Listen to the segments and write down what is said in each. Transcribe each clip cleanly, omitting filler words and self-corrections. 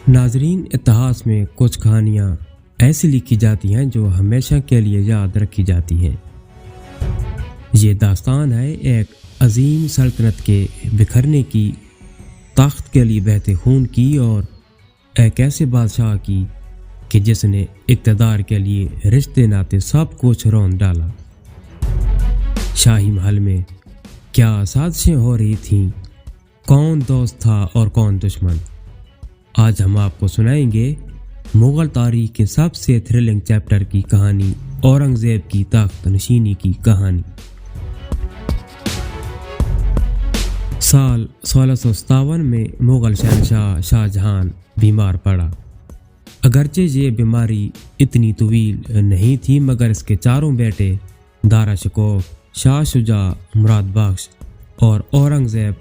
ناظرین، اتہاس میں کچھ کہانیاں ایسی لکھی جاتی ہیں جو ہمیشہ کے لیے یاد رکھی جاتی ہیں۔ یہ داستان ہے ایک عظیم سلطنت کے بکھرنے کی، تخت کے لیے بہتے خون کی، اور ایک ایسے بادشاہ کی کہ جس نے اقتدار کے لیے رشتے ناطے سب کچھ رون ڈالا۔ شاہی محل میں کیا سازشیں ہو رہی تھیں، کون دوست تھا اور کون دشمن۔ آج ہم آپ کو سنائیں گے مغل تاریخ کے سب سے تھرلنگ چیپٹر کی کہانی، اورنگزیب کی تخت نشینی کی کہانی۔ سال 1657 میں مغل شہنشاہ شاہ جہان بیمار پڑا۔ اگرچہ یہ بیماری اتنی طویل نہیں تھی، مگر اس کے چاروں بیٹے دارا شکوہ، شاہ شجاع، مراد بخش اور اورنگزیب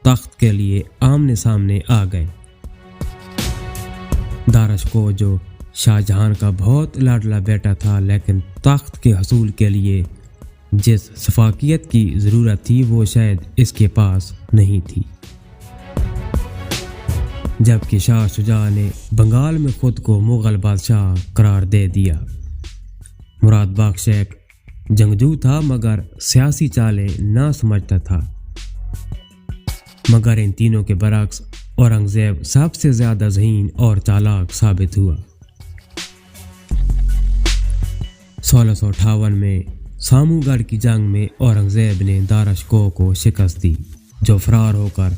تخت کے لیے آمنے سامنے آ گئے۔ دارا شکوہ جو شاہ جہان کا بہت لاڈلا بیٹا تھا، لیکن تخت کے حصول کے لیے جس شفافیت کی ضرورت تھی وہ شاید اس کے پاس نہیں تھی۔ جبکہ شاہ شجاع نے بنگال میں خود کو مغل بادشاہ قرار دے دیا۔ مراد بخش ایک جنگجو تھا مگر سیاسی چالیں نہ سمجھتا تھا۔ مگر ان تینوں کے برعکس اورنگزیب سب سے زیادہ ذہین اور چالاک ثابت ہوا۔ 1658 میں سامو گڑھ کی جنگ میں اورنگزیب نے دارا شکوہ کو شکست دی، جو فرار ہو کر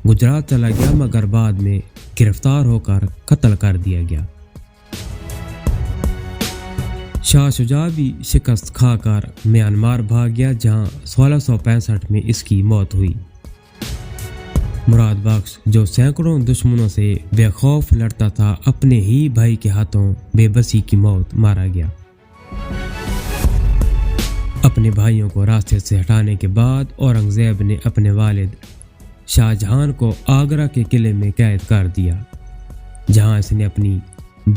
گجرات چلا گیا، مگر بعد میں گرفتار ہو کر قتل کر دیا گیا۔ شاہ شجاع بھی شکست کھا کر میانمار بھاگ گیا، جہاں 1665 میں اس کی موت ہوئی۔ مراد بخش جو سینکڑوں دشمنوں سے بے خوف لڑتا تھا، اپنے ہی بھائی کے ہاتھوں بے بسی کی موت مارا گیا۔ اپنے بھائیوں کو راستے سے ہٹانے کے بعد اورنگزیب نے اپنے والد شاہ جہان کو آگرہ کے قلعے میں قید کر دیا، جہاں اس نے اپنی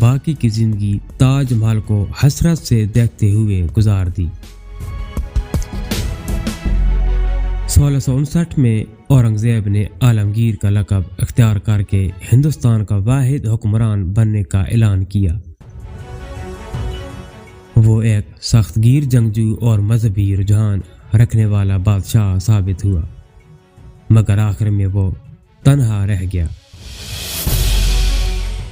باقی کی زندگی تاج محل کو حسرت سے دیکھتے ہوئے گزار دی۔ 1659 میں اورنگزیب نے عالمگیر کا لقب اختیار کر کے ہندوستان کا واحد حکمران بننے کا اعلان کیا۔ وہ ایک سخت گیر جنگجو اور مذہبی رجحان رکھنے والا بادشاہ ثابت ہوا، مگر آخر میں وہ تنہا رہ گیا۔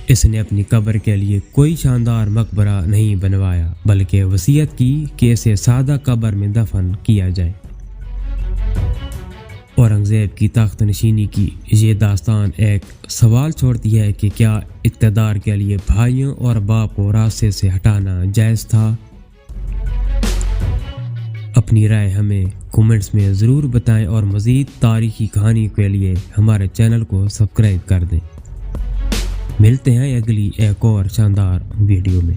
اس نے اپنی قبر کے لیے کوئی شاندار مقبرہ نہیں بنوایا، بلکہ وصیت کی کہ اسے سادہ قبر میں دفن کیا جائے۔ اورنگزیب کی تخت نشینی کی یہ داستان ایک سوال چھوڑتی ہے کہ کیا اقتدار کے لیے بھائیوں اور باپ کو راستے سے ہٹانا جائز تھا؟ اپنی رائے ہمیں کومنٹس میں ضرور بتائیں، اور مزید تاریخی کہانی کے لیے ہمارے چینل کو سبسکرائب کر دیں۔ ملتے ہیں اگلی ایک اور شاندار ویڈیو میں۔